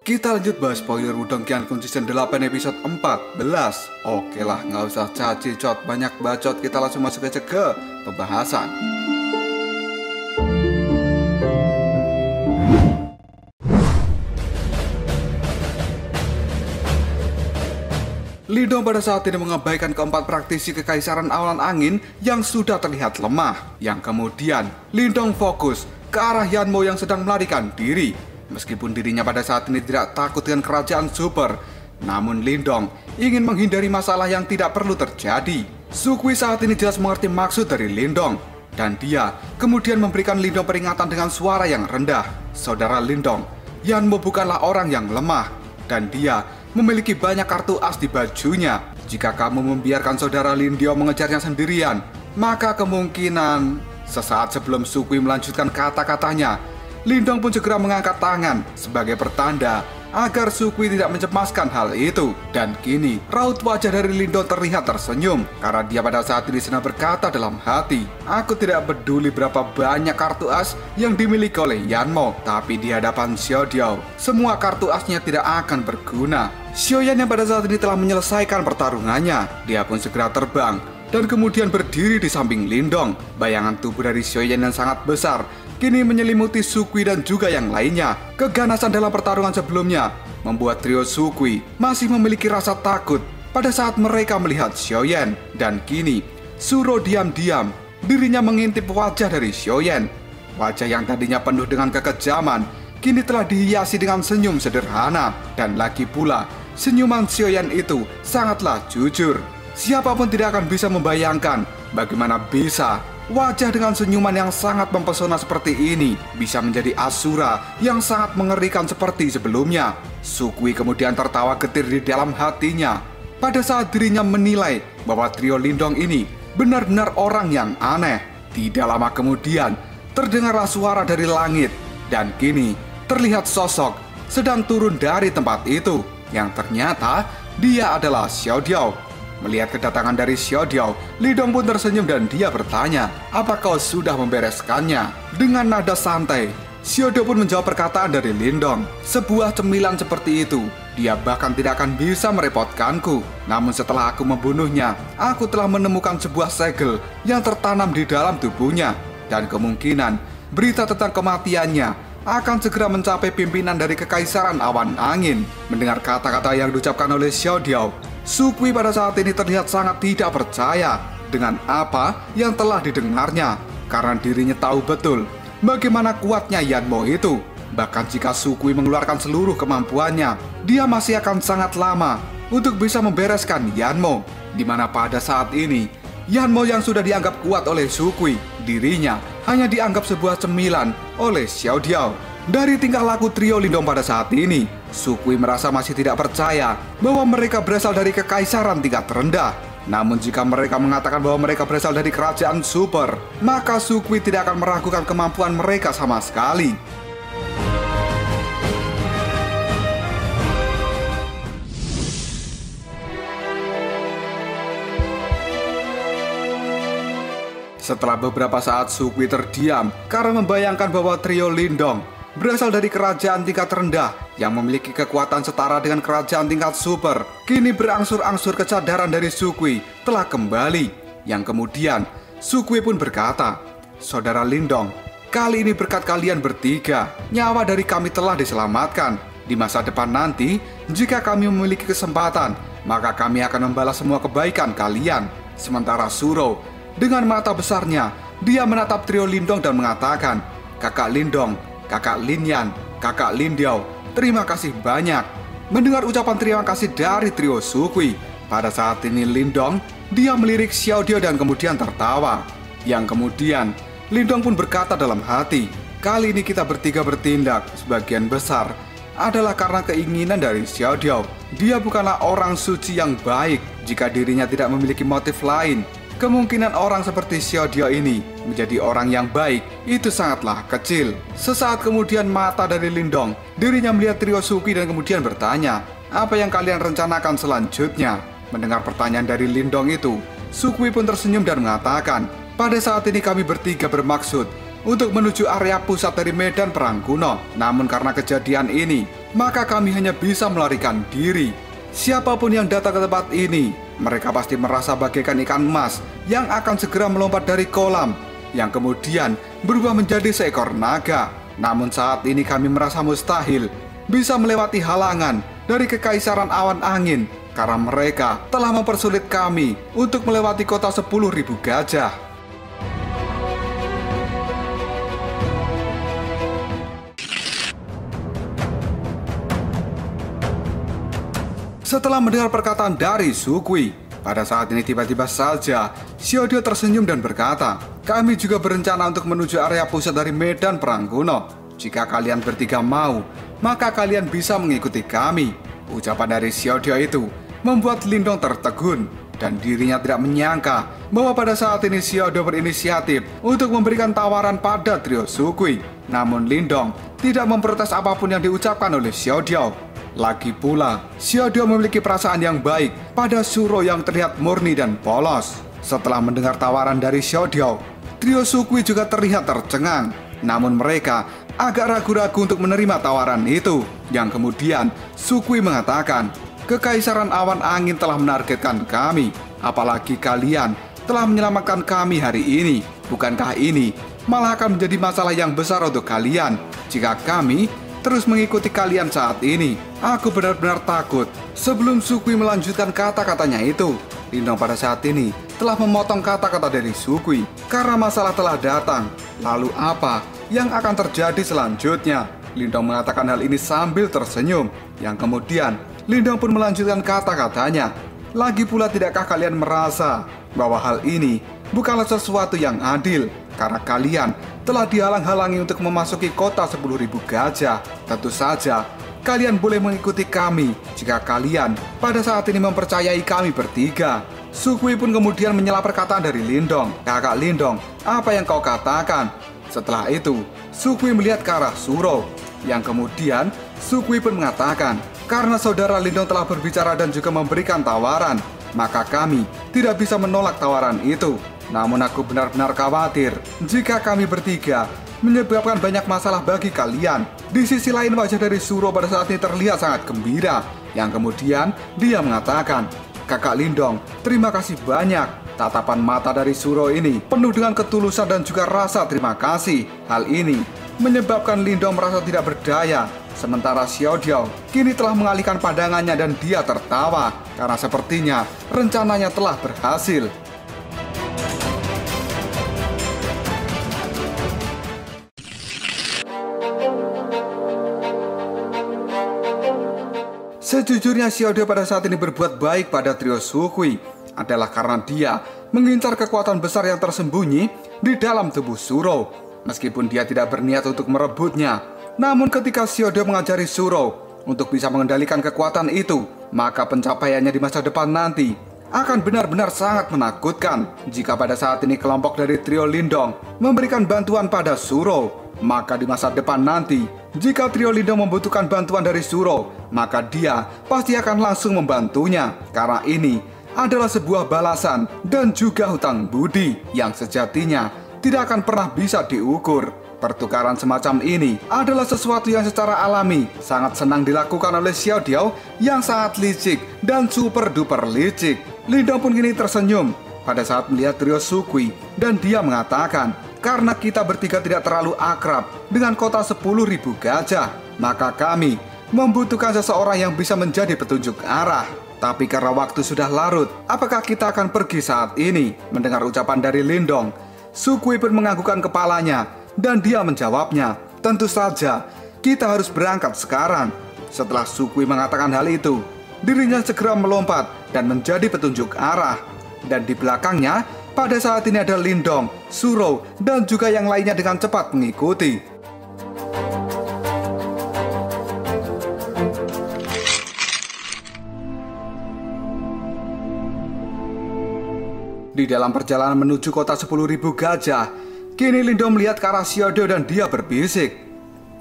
Kita lanjut bahas spoiler Wudong Qiankun Season 8 episode 14. Oke lah, nggak usah caci cot banyak bacot, kita langsung masuk aja ke pembahasan. Lindong pada saat ini mengabaikan keempat praktisi kekaisaran awan angin yang sudah terlihat lemah. Yang kemudian Lindong fokus ke arah Yanmo yang sedang melarikan diri. Meskipun dirinya pada saat ini tidak takut dengan kerajaan super, namun Lindong ingin menghindari masalah yang tidak perlu terjadi. Sukui saat ini jelas mengerti maksud dari Lindong, dan dia kemudian memberikan Lindong peringatan dengan suara yang rendah. Saudara Lindong, Yanmo bukanlah orang yang lemah, dan dia memiliki banyak kartu as di bajunya. Jika kamu membiarkan saudara Lindong mengejarnya sendirian, maka kemungkinan... Sesaat sebelum Sukui melanjutkan kata-katanya, Lindong pun segera mengangkat tangan sebagai pertanda agar Sukui tidak mencemaskan hal itu. Dan kini raut wajah dari Lindong terlihat tersenyum karena dia pada saat ini sedang berkata dalam hati, aku tidak peduli berapa banyak kartu as yang dimiliki oleh Yanmo, tapi di hadapan Xiaodiao semua kartu asnya tidak akan berguna. Xiaoyan yang pada saat ini telah menyelesaikan pertarungannya, dia pun segera terbang dan kemudian berdiri di samping Lindong. Bayangan tubuh dari Xiaoyan yang sangat besar kini menyelimuti Sukui dan juga yang lainnya. Keganasan dalam pertarungan sebelumnya membuat trio Sukui masih memiliki rasa takut pada saat mereka melihat Xiaoyan. Dan kini Suro diam-diam dirinya mengintip wajah dari Xiaoyan. Wajah yang tadinya penuh dengan kekejaman kini telah dihiasi dengan senyum sederhana. Dan lagi pula senyuman Xiaoyan itu sangatlah jujur. Siapapun tidak akan bisa membayangkan bagaimana bisa wajah dengan senyuman yang sangat mempesona seperti ini bisa menjadi Asura yang sangat mengerikan seperti sebelumnya. Sukui kemudian tertawa getir di dalam hatinya pada saat dirinya menilai bahwa trio Lindong ini benar-benar orang yang aneh. Tidak lama kemudian terdengarlah suara dari langit dan kini terlihat sosok sedang turun dari tempat itu yang ternyata dia adalah Xiaodiao. Melihat kedatangan dari Xiaodiao, Lindong pun tersenyum dan dia bertanya, apa kau sudah membereskannya? Dengan nada santai, Xiaodiao pun menjawab perkataan dari Lindong. Sebuah cemilan seperti itu, dia bahkan tidak akan bisa merepotkanku. Namun setelah aku membunuhnya, aku telah menemukan sebuah segel yang tertanam di dalam tubuhnya. Dan kemungkinan berita tentang kematiannya akan segera mencapai pimpinan dari Kekaisaran Awan Angin. Mendengar kata-kata yang diucapkan oleh Xiaodiao, Sukui pada saat ini terlihat sangat tidak percaya dengan apa yang telah didengarnya, karena dirinya tahu betul bagaimana kuatnya Yanmo itu. Bahkan jika Sukui mengeluarkan seluruh kemampuannya, dia masih akan sangat lama untuk bisa membereskan Yanmo. Dimana pada saat ini Yanmo yang sudah dianggap kuat oleh Sukui, dirinya hanya dianggap sebuah cemilan oleh Xiaodiao. Dari tingkah laku trio Lindong pada saat ini, Sukui merasa masih tidak percaya bahwa mereka berasal dari kekaisaran tingkat rendah. Namun jika mereka mengatakan bahwa mereka berasal dari kerajaan super, maka Sukui tidak akan meragukan kemampuan mereka sama sekali. Setelah beberapa saat Sukui terdiam karena membayangkan bahwa trio Lindong berasal dari kerajaan tingkat rendah yang memiliki kekuatan setara dengan kerajaan tingkat super. Kini berangsur-angsur kesadaran dari Sukui telah kembali. Yang kemudian Sukui pun berkata, saudara Lindong, kali ini berkat kalian bertiga, nyawa dari kami telah diselamatkan. Di masa depan nanti, jika kami memiliki kesempatan, maka kami akan membalas semua kebaikan kalian. Sementara Suro, dengan mata besarnya, dia menatap trio Lindong dan mengatakan, kakak Lindong, kakak Linyan, kakak Lindiao, terima kasih banyak. Mendengar ucapan terima kasih dari trio Sukui, pada saat ini Lindong, dia melirik Xiaodiao dan kemudian tertawa. Yang kemudian, Lindong pun berkata dalam hati, kali ini kita bertiga bertindak sebagian besar adalah karena keinginan dari Xiaodiao. Dia bukanlah orang suci yang baik jika dirinya tidak memiliki motif lain. Kemungkinan orang seperti Xiaodiao ini menjadi orang yang baik itu sangatlah kecil. Sesaat kemudian mata dari Lindong, dirinya melihat trio Sukui dan kemudian bertanya, apa yang kalian rencanakan selanjutnya? Mendengar pertanyaan dari Lindong itu, Sukui pun tersenyum dan mengatakan, pada saat ini kami bertiga bermaksud untuk menuju area pusat dari medan perang kuno. Namun karena kejadian ini, maka kami hanya bisa melarikan diri. Siapapun yang datang ke tempat ini, mereka pasti merasa bagaikan ikan emas yang akan segera melompat dari kolam, yang kemudian berubah menjadi seekor naga. Namun saat ini kami merasa mustahil bisa melewati halangan dari Kekaisaran Awan Angin, karena mereka telah mempersulit kami untuk melewati kota 10.000 gajah. Setelah mendengar perkataan dari Sukui, pada saat ini tiba-tiba saja Xiaodio tersenyum dan berkata, "Kami juga berencana untuk menuju area pusat dari medan perang kuno. Jika kalian bertiga mau, maka kalian bisa mengikuti kami." Ucapan dari Xiaodio itu membuat Lindong tertegun, dan dirinya tidak menyangka bahwa pada saat ini Xiaodio berinisiatif untuk memberikan tawaran pada trio Sukui. Namun Lindong tidak memprotes apapun yang diucapkan oleh Xiaodio. Lagi pula, Xiaodio memiliki perasaan yang baik pada Shuro yang terlihat murni dan polos. Setelah mendengar tawaran dari Xiaodio, trio Sukui juga terlihat tercengang. Namun mereka agak ragu-ragu untuk menerima tawaran itu. Yang kemudian Sukui mengatakan, "Kekaisaran Awan Angin telah menargetkan kami. Apalagi kalian telah menyelamatkan kami hari ini. Bukankah ini malah akan menjadi masalah yang besar untuk kalian jika kami terus mengikuti kalian saat ini? Aku benar-benar takut." Sebelum Sukui melanjutkan kata-katanya itu, Lindong pada saat ini telah memotong kata-kata dari Sukui karena masalah telah datang. Lalu apa yang akan terjadi selanjutnya? Lindong mengatakan hal ini sambil tersenyum. Yang kemudian Lindong pun melanjutkan kata-katanya, "Lagi pula tidakkah kalian merasa bahwa hal ini bukanlah sesuatu yang adil? Karena kalian telah dihalang-halangi untuk memasuki kota 10.000 gajah. Tentu saja kalian boleh mengikuti kami jika kalian pada saat ini mempercayai kami bertiga." Sukui pun kemudian menyela perkataan dari Lindong. "Kakak Lindong, apa yang kau katakan?" Setelah itu, Sukui melihat ke arah Shuro. Yang kemudian Sukui pun mengatakan, "Karena saudara Lindong telah berbicara dan juga memberikan tawaran, maka kami tidak bisa menolak tawaran itu. Namun aku benar-benar khawatir jika kami bertiga menyebabkan banyak masalah bagi kalian." Di sisi lain, wajah dari Shuro pada saat ini terlihat sangat gembira. Yang kemudian dia mengatakan, "Kakak Lindong, terima kasih banyak." Tatapan mata dari Shuro ini penuh dengan ketulusan dan juga rasa terima kasih. Hal ini menyebabkan Lindong merasa tidak berdaya. Sementara Xiaodio kini telah mengalihkan pandangannya dan dia tertawa karena sepertinya rencananya telah berhasil. Sejujurnya Xiaodio pada saat ini berbuat baik pada trio Sukui adalah karena dia mengincar kekuatan besar yang tersembunyi di dalam tubuh Shuro. Meskipun dia tidak berniat untuk merebutnya, namun ketika Xiaodio mengajari Shuro untuk bisa mengendalikan kekuatan itu, maka pencapaiannya di masa depan nanti akan benar-benar sangat menakutkan. Jika pada saat ini kelompok dari trio Lindong memberikan bantuan pada Shuro, maka di masa depan nanti jika trio Lindong membutuhkan bantuan dari Shuro, maka dia pasti akan langsung membantunya. Karena ini adalah sebuah balasan dan juga hutang budi yang sejatinya tidak akan pernah bisa diukur. Pertukaran semacam ini adalah sesuatu yang secara alami sangat senang dilakukan oleh Xiaodio yang sangat licik dan super duper licik. Lindong pun kini tersenyum pada saat melihat trio Sukui dan dia mengatakan, "Karena kita bertiga tidak terlalu akrab dengan kota 10.000 gajah, maka kami membutuhkan seseorang yang bisa menjadi petunjuk arah. Tapi karena waktu sudah larut, apakah kita akan pergi saat ini?" Mendengar ucapan dari Lindong, Sukui pun menganggukkan kepalanya dan dia menjawabnya, "Tentu saja, kita harus berangkat sekarang." Setelah Sukui mengatakan hal itu, dirinya segera melompat dan menjadi petunjuk arah. Dan di belakangnya, pada saat ini ada Lindong, Shuro, dan juga yang lainnya dengan cepat mengikuti. Di dalam perjalanan menuju kota 10.000 gajah, kini Lindong melihat ke arah Xiaodio dan dia berbisik,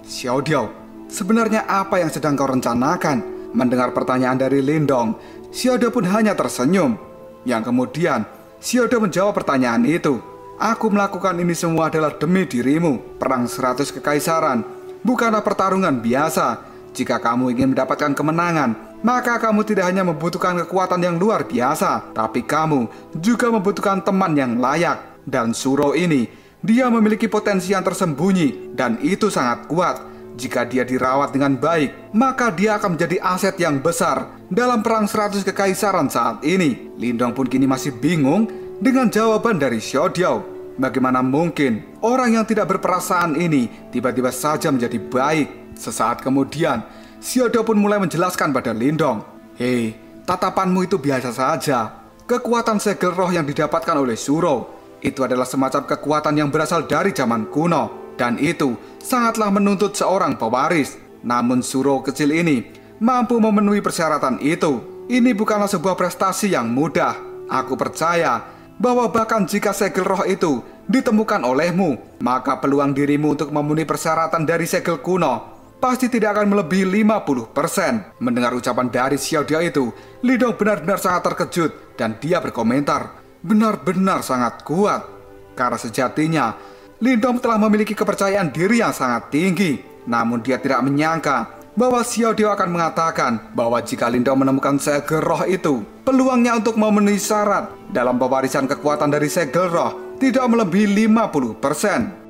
"Xiaodio, sebenarnya apa yang sedang kau rencanakan?" Mendengar pertanyaan dari Lindong, Xiaodio pun hanya tersenyum. Yang kemudian Xiaodio menjawab pertanyaan itu, Aku melakukan ini semua adalah demi dirimu. Perang 100 kekaisaran bukanlah pertarungan biasa. Jika kamu ingin mendapatkan kemenangan, maka kamu tidak hanya membutuhkan kekuatan yang luar biasa, tapi kamu juga membutuhkan teman yang layak. Dan Shuro ini, dia memiliki potensi yang tersembunyi, dan itu sangat kuat. Jika dia dirawat dengan baik, maka dia akan menjadi aset yang besar dalam perang 100 kekaisaran saat ini. Lindong pun kini masih bingung dengan jawaban dari Xiaodiao. Bagaimana mungkin orang yang tidak berperasaan ini tiba-tiba saja menjadi baik? Sesaat kemudian, Xiaodiao pun mulai menjelaskan pada Lindong. Hei, tatapanmu itu biasa saja. Kekuatan segel roh yang didapatkan oleh Shuro itu adalah semacam kekuatan yang berasal dari zaman kuno, dan itu sangatlah menuntut seorang pewaris. Namun Shuro kecil ini mampu memenuhi persyaratan itu. Ini bukanlah sebuah prestasi yang mudah. Aku percaya bahwa bahkan jika segel roh itu ditemukan olehmu, maka peluang dirimu untuk memenuhi persyaratan dari segel kuno pasti tidak akan melebihi 50%. Mendengar ucapan dari Xiaodiao itu, Lindong benar-benar sangat terkejut dan dia berkomentar, benar-benar sangat kuat. Karena sejatinya, Lindong telah memiliki kepercayaan diri yang sangat tinggi. Namun dia tidak menyangka bahwa Xiaodiao akan mengatakan bahwa jika Lindong menemukan segel roh itu, peluangnya untuk memenuhi syarat dalam pewarisan kekuatan dari segel roh tidak melebihi 50%.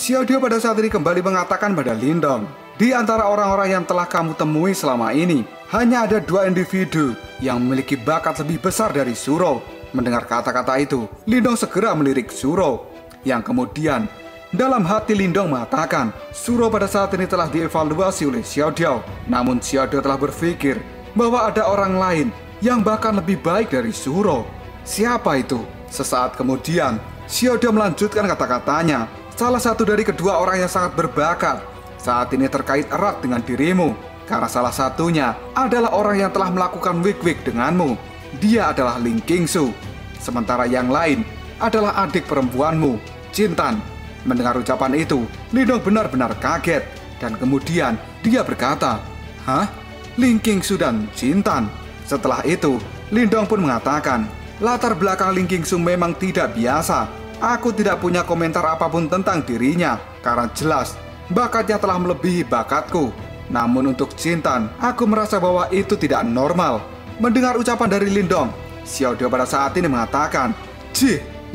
Xiaodiao pada saat ini kembali mengatakan pada Lindong, di antara orang-orang yang telah kamu temui selama ini, hanya ada 2 individu yang memiliki bakat lebih besar dari Shuro. Mendengar kata-kata itu, Lindong segera melirik Shuro, yang kemudian dalam hati Lindong mengatakan, Shuro pada saat ini telah dievaluasi oleh Xiaodiao. Namun Xiaodiao telah berpikir bahwa ada orang lain yang bahkan lebih baik dari Shuro. Siapa itu? Sesaat kemudian, Xiaodiao melanjutkan kata-katanya. Salah satu dari kedua orang yang sangat berbakat saat ini terkait erat dengan dirimu, karena salah satunya adalah orang yang telah melakukan wik-wik denganmu. Dia adalah Ling Qingsu. Sementara yang lain adalah adik perempuanmu, Jintan. Mendengar ucapan itu, Lindong benar-benar kaget, dan kemudian dia berkata, "Hah? Ling Qingsu dan Jintan?" Setelah itu, Lindong pun mengatakan, latar belakang Ling Qingsu memang tidak biasa. Aku tidak punya komentar apapun tentang dirinya, karena jelas bakatnya telah melebihi bakatku. Namun untuk Jintan, aku merasa bahwa itu tidak normal. Mendengar ucapan dari Lindong, Xiaodiao pada saat ini mengatakan,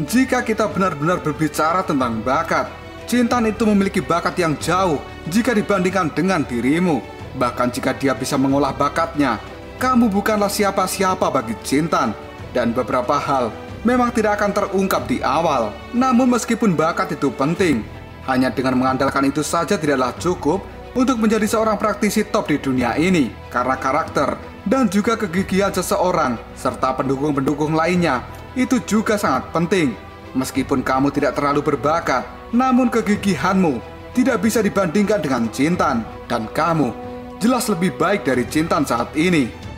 jika kita benar-benar berbicara tentang bakat, Jintan itu memiliki bakat yang jauh jika dibandingkan dengan dirimu. Bahkan jika dia bisa mengolah bakatnya, kamu bukanlah siapa-siapa bagi Jintan. Dan beberapa hal memang tidak akan terungkap di awal. Namun meskipun bakat itu penting, hanya dengan mengandalkan itu saja tidaklah cukup untuk menjadi seorang praktisi top di dunia ini. Karena karakter dan juga kegigihan seseorang serta pendukung-pendukung lainnya itu juga sangat penting. Meskipun kamu tidak terlalu berbakat, namun kegigihanmu tidak bisa dibandingkan dengan Jintan. Dan kamu jelas lebih baik dari Jintan saat ini.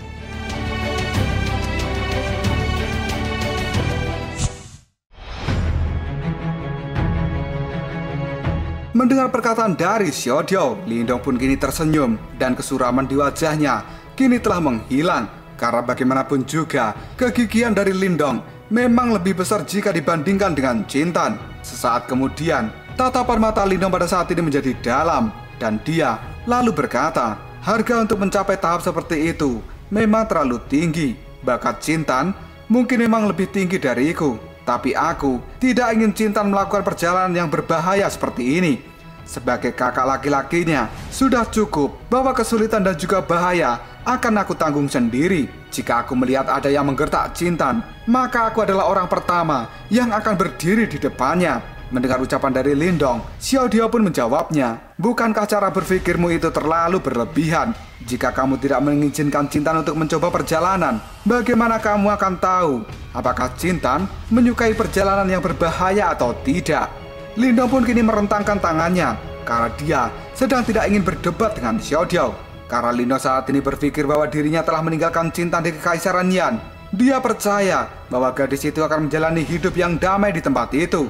Mendengar perkataan dari Xiaodiao, Lindong pun kini tersenyum dan kesuraman di wajahnya kini telah menghilang. Karena bagaimanapun juga, kegigihan dari Lindong memang lebih besar jika dibandingkan dengan Jintan. Sesaat kemudian, tatapan mata Lindong pada saat ini menjadi dalam, dan dia lalu berkata, harga untuk mencapai tahap seperti itu memang terlalu tinggi. Bakat Jintan mungkin memang lebih tinggi dariku, tapi aku tidak ingin Jintan melakukan perjalanan yang berbahaya seperti ini. Sebagai kakak laki-lakinya, sudah cukup bahwa kesulitan dan juga bahaya akan aku tanggung sendiri. Jika aku melihat ada yang menggertak Jintan, maka aku adalah orang pertama yang akan berdiri di depannya. Mendengar ucapan dari Lindong, Xiaodiao pun menjawabnya, bukankah cara berpikirmu itu terlalu berlebihan? Jika kamu tidak mengizinkan Jintan untuk mencoba perjalanan, bagaimana kamu akan tahu apakah Jintan menyukai perjalanan yang berbahaya atau tidak? Lindong pun kini merentangkan tangannya karena dia sedang tidak ingin berdebat dengan Xiaodiao. Karena Lindong saat ini berpikir bahwa dirinya telah meninggalkan Jintan di Kekaisaran Yan. Dia percaya bahwa gadis itu akan menjalani hidup yang damai di tempat itu.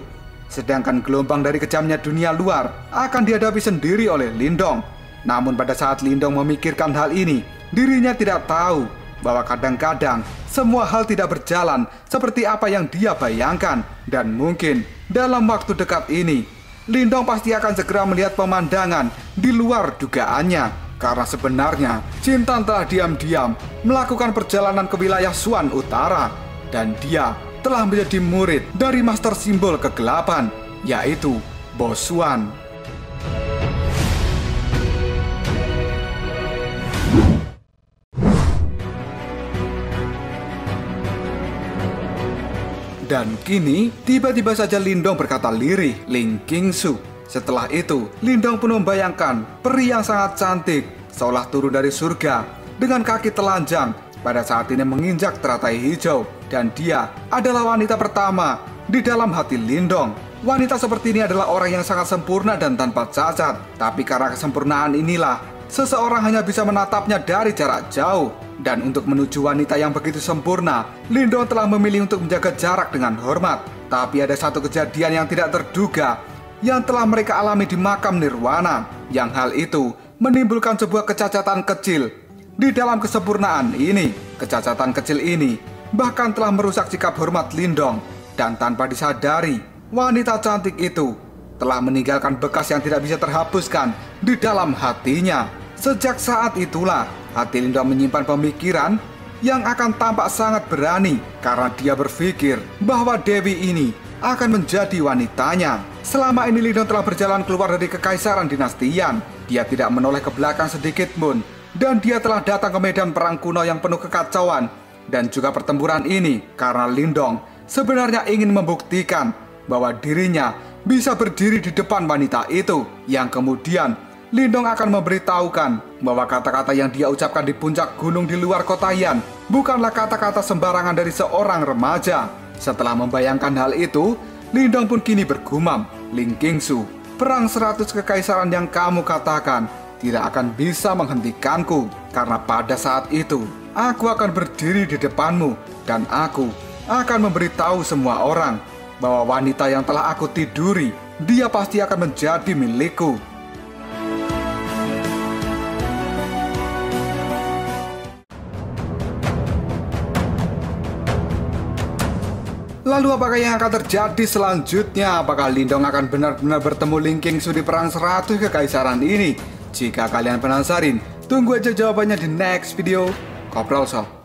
Sedangkan gelombang dari kejamnya dunia luar akan dihadapi sendiri oleh Lindong. Namun pada saat Lindong memikirkan hal ini, dirinya tidak tahu bahwa kadang-kadang semua hal tidak berjalan seperti apa yang dia bayangkan. Dan mungkin dalam waktu dekat ini, Lindong pasti akan segera melihat pemandangan di luar dugaannya. Karena sebenarnya Jintan telah diam-diam melakukan perjalanan ke wilayah Xuan Utara. Dan dia telah menjadi murid dari Master Simbol Kegelapan, yaitu Bo Xuan. Dan kini, tiba-tiba saja Lindong berkata lirih, Ling Qingsu. Setelah itu, Lindong pun membayangkan peri yang sangat cantik, seolah turun dari surga, dengan kaki telanjang, pada saat ini menginjak teratai hijau. Dan dia adalah wanita pertama di dalam hati Lindong. Wanita seperti ini adalah orang yang sangat sempurna dan tanpa cacat. Tapi karena kesempurnaan inilah, seseorang hanya bisa menatapnya dari jarak jauh. Dan untuk menuju wanita yang begitu sempurna, Lindong telah memilih untuk menjaga jarak dengan hormat. Tapi ada satu kejadian yang tidak terduga yang telah mereka alami di makam Nirwana. Yang hal itu menimbulkan sebuah kecacatan kecil di dalam kesempurnaan ini. Kecacatan kecil ini bahkan telah merusak sikap hormat Lindong. Dan tanpa disadari, wanita cantik itu telah meninggalkan bekas yang tidak bisa terhapuskan di dalam hatinya. Sejak saat itulah hati Lindong menyimpan pemikiran yang akan tampak sangat berani, karena dia berpikir bahwa Dewi ini akan menjadi wanitanya. Selama ini Lindong telah berjalan keluar dari kekaisaran dinastian. Dia tidak menoleh ke belakang sedikit pun, dan dia telah datang ke medan perang kuno yang penuh kekacauan. Dan juga pertempuran ini karena Lindong sebenarnya ingin membuktikan bahwa dirinya bisa berdiri di depan wanita itu, yang kemudian Lindong akan memberitahukan bahwa kata-kata yang dia ucapkan di puncak gunung di luar kota Yan bukanlah kata-kata sembarangan dari seorang remaja. Setelah membayangkan hal itu, Lindong pun kini bergumam, Ling Qingsu, perang 100 kekaisaran yang kamu katakan tidak akan bisa menghentikanku. Karena pada saat itu, aku akan berdiri di depanmu dan aku akan memberitahu semua orang bahwa wanita yang telah aku tiduri, dia pasti akan menjadi milikku. Lalu apakah yang akan terjadi selanjutnya? Apakah Lindong akan benar-benar bertemu Ling Qingsu di perang 100 kekaisaran ini? Jika kalian penasaran, tunggu aja jawabannya di next video. Koprol Sob.